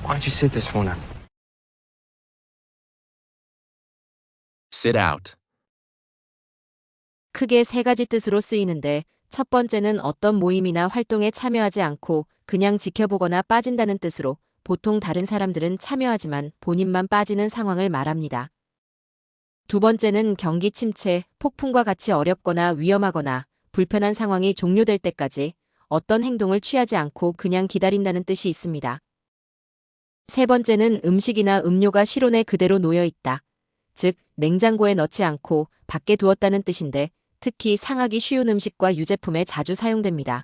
Why don't you sit this one out? Sit out. 크게 세 가지 뜻으로 쓰이는데 첫 번째는 어떤 모임이나 활동에 참여하지 않고 그냥 지켜보거나 빠진다는 뜻으로 보통 다른 사람들은 참여하지만 본인만 빠지는 상황을 말합니다. 두 번째는 경기 침체, 폭풍과 같이 어렵거나 위험하거나 불편한 상황이 종료될 때까지 어떤 행동을 취하지 않고 그냥 기다린다는 뜻이 있습니다. 세 번째는 음식이나 음료가 실온에 그대로 놓여 있다. 즉, 냉장고에 넣지 않고 밖에 두었다는 뜻인데 특히 상하기 쉬운 음식과 유제품에 자주 사용됩니다.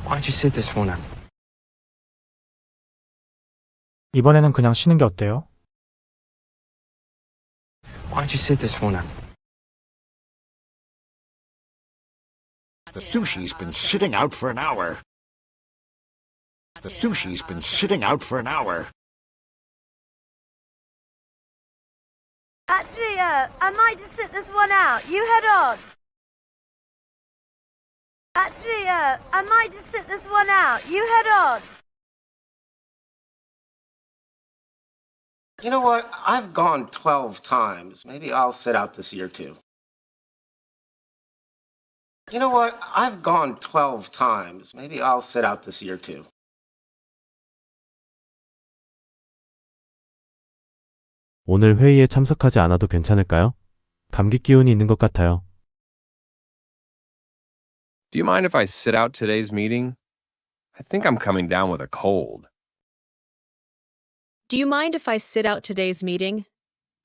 Why don't you sit this one out? 이번에는 그냥 쉬는 게 어때요? Why don't you sit this one out? The sushi's been sitting out for an hour. The sushi's been sitting out for an hour. Actually, I might just sit this one out. You head on. Actually, I might just sit this one out. You head on. You know what? I've gone 12 times. Maybe I'll sit out this year too. You know what? I've gone 12 times. Maybe I'll sit out this year too. 오늘 회의에 참석하지 않아도 괜찮을까요? 감기 기운이 있는 것 같아요. Do you mind if I sit out today's meeting? I think I'm coming down with a cold. Do you mind if I sit out today's meeting?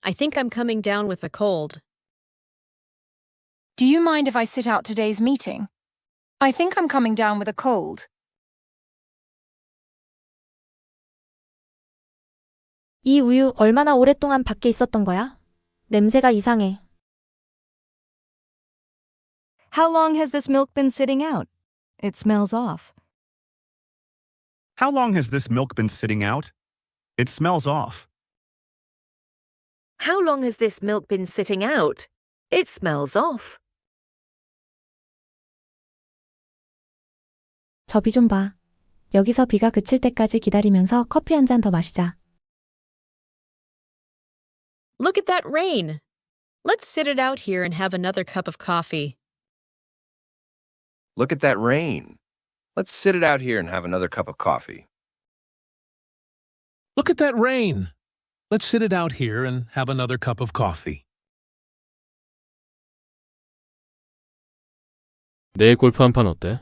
I think I'm coming down with a cold. Do you mind if I sit out today's meeting? I think I'm coming down with a cold. 이 우유 얼마나 오랫동안 밖에 있었던 거야? 냄새가 이상해. How long has this milk been sitting out? It smells off. How long has this milk been sitting out? It smells off. How long has this milk been sitting out? It smells off. 저 비 좀 봐. 여기서 비가 그칠 때까지 기다리면서 커피 한 잔 더 마시자. Look at that rain. Let's sit it out here and have another cup of coffee. Look at that rain. Let's sit it out here and have another cup of coffee. Look at that rain. Let's sit it out here and have another cup of coffee. 내일 골프 한 판 어때?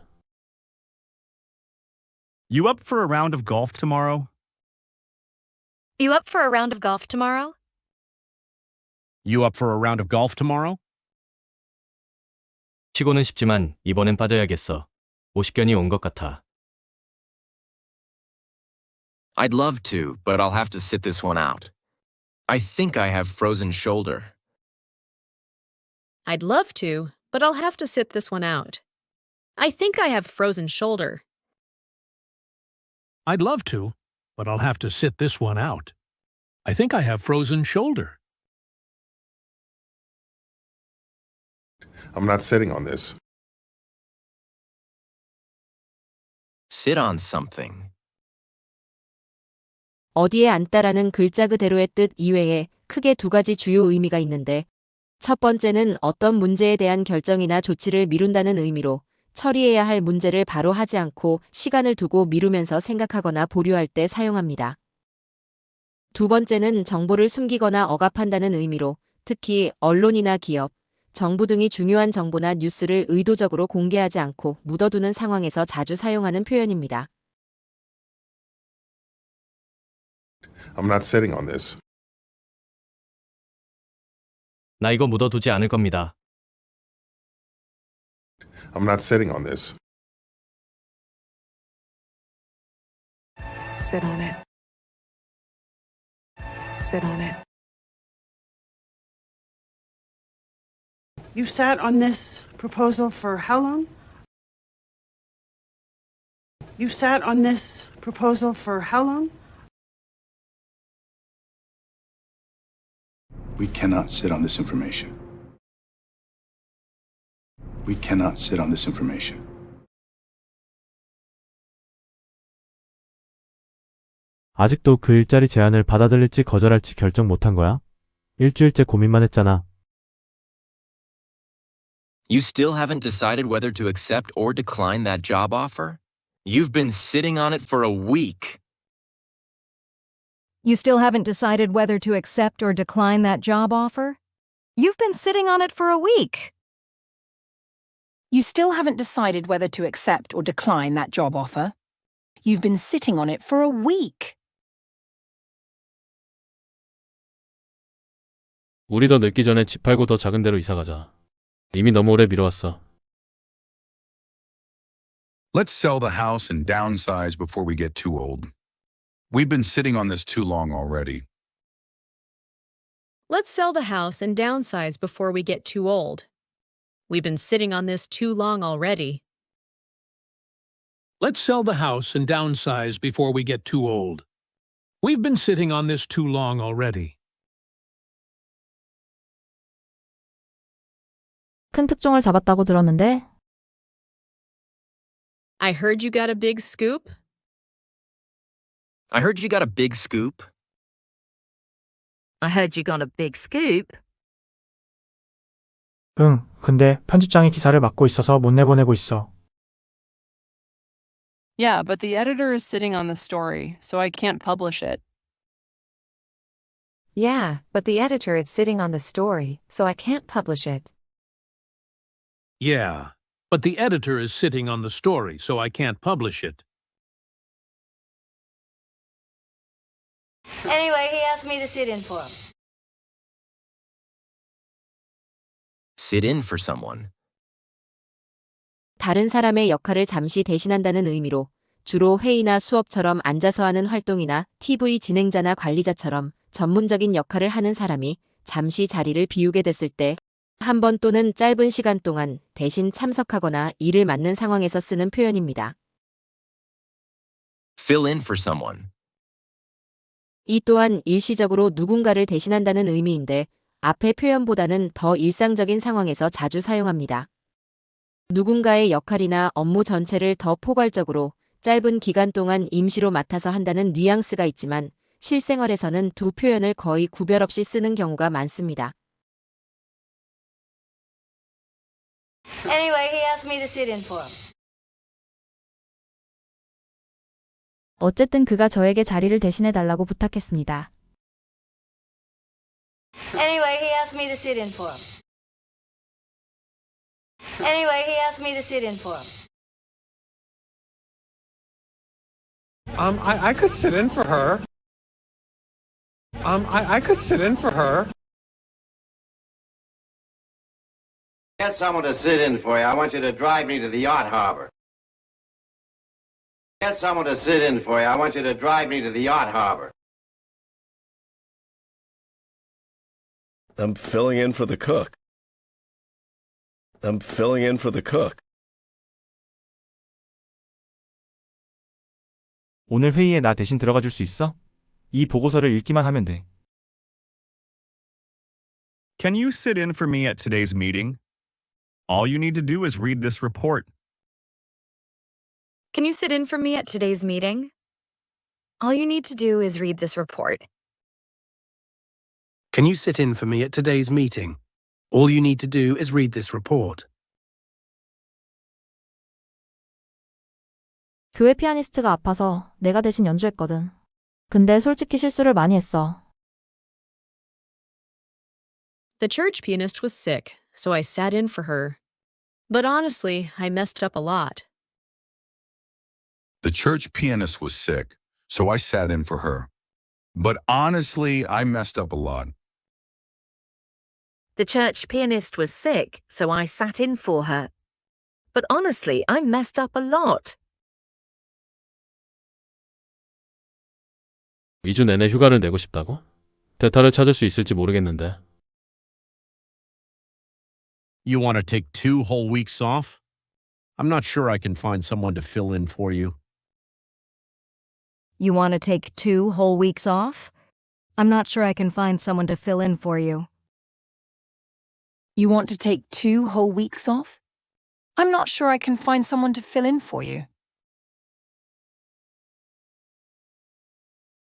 You up for a round of golf tomorrow? You up for a round of golf tomorrow? You up for a round of golf tomorrow? 치고는 싶지만 이번엔 빠져야겠어. 오십견이 온 것 같아. I'd love to, but I'll have to sit this one out. I think I have frozen shoulder. I'd love to, but I'll have to sit this one out. I think I have frozen shoulder. I'd love to, but I'll have to sit this one out. I think I have frozen shoulder. I'm not sitting on this. Sit on something. 어디에 앉다라는 글자 그대로의 뜻 이외에 크게 두 가지 주요 의미가 있는데 첫 번째는 어떤 문제에 대한 결정이나 조치를 미룬다는 의미로 처리해야 할 문제를 바로 하지 않고 시간을 두고 미루면서 생각하거나 보류할 때 사용합니다. 두 번째는 정보를 숨기거나 억압한다는 의미로 특히 언론이나 기업, 정부 등이 중요한 정보나 뉴스를 의도적으로 공개하지 않고 묻어두는 상황에서 자주 사용하는 표현입니다. I'm not sitting on this. 나 이거 묻어두지 않을 겁니다. I'm not sitting on this. Sit on it. Sit on it. You sat on this proposal for how long? You sat on this proposal for how long? We cannot sit on this information. We cannot sit on this information. 아직도 그 일자리 제안을 받아들일지 거절할지 결정 못한 거야? 일주일째 고민만 했잖아. You still haven't decided whether to accept or decline that job offer? You've been sitting on it for a week. You still haven't decided whether to accept or decline that job offer? You've been sitting on it for a week. You still haven't decided whether to accept or decline that job offer. You've been sitting on it for a week. 우리 더 늙기 전에 집 팔고 더 작은 데로 이사 가자. 이미 너무 오래 미뤄왔어. Let's sell the house and downsize before we get too old. We've been sitting on this too long already. Let's sell the house and downsize before we get too old. We've been sitting on this too long already. Let's sell the house and downsize before we get too old. We've been sitting on this too long already. 큰 특종을 잡았다고 들었는데 I heard you got a big scoop. I heard you got a big scoop. I heard you got a big scoop. 응, 근데 편집장이 기사를 맡고 있어서 못 내보내고 있어. Yeah, but the editor is sitting on the story, so I can't publish it. Yeah, but the editor is sitting on the story, so I can't publish it. Yeah, but the editor is sitting on the story, so I can't publish it. Anyway, he asked me to sit in for him. Sit in for someone. 다른 사람의 역할을 잠시 대신한다는 의미로 주로 회의나 수업처럼 앉아서 하는 활동이나 TV 진행자나 관리자처럼 전문적인 역할을 하는 사람이 잠시 자리를 비우게 됐을 때 한 번 또는 짧은 시간 동안 대신 참석하거나 일을 맡는 상황에서 쓰는 표현입니다. Fill in for someone. 이 또한 일시적으로 누군가를 대신한다는 의미인데 앞의 표현보다는 더 일상적인 상황에서 자주 사용합니다. 누군가의 역할이나 업무 전체를 더 포괄적으로 짧은 기간 동안 임시로 맡아서 한다는 뉘앙스가 있지만 실생활에서는 두 표현을 거의 구별 없이 쓰는 경우가 많습니다. Anyway, he asked me to sit in for him. 어쨌든 그가 저에게 자리를 대신해 달라고 부탁했습니다. Anyway, he asked me to sit in for him. Anyway, he asked me to sit in for him. I could sit in for her. I could sit in for her. Get someone to sit in for you. I want you to drive me to the yacht harbor. Get someone to sit in for you. I want you to drive me to the yacht harbor. I'm filling in for the cook. I'm filling in for the cook. 오늘 회의에 나 대신 들어가 줄 수 있어? 이 보고서를 읽기만 하면 돼. Can you sit in for me at today's meeting? All you need to do is read this report. Can you sit in for me at today's meeting? All you need to do is read this report. Can you sit in for me at today's meeting? All you need to do is read this report. 교회 피아니스트가 아파서 내가 대신 연주했거든. 근데 솔직히 실수를 많이 했어. The church pianist was sick, so I sat in for her. But honestly, I messed up a lot. The church pianist was sick, so I sat in for her. But honestly, I messed up a lot. The church pianist was sick, so I sat in for her. But honestly, I messed up a lot. 2주 내내 휴가를 내고 싶다고? 대타를 찾을 수 있을지 모르겠는데. You want to take 2 whole weeks off? I'm not sure I can find someone to fill in for you. You want to take 2 whole weeks off? I'm not sure I can find someone to fill in for you. You want to take 2 whole weeks off? I'm not sure I can find someone to fill in for you.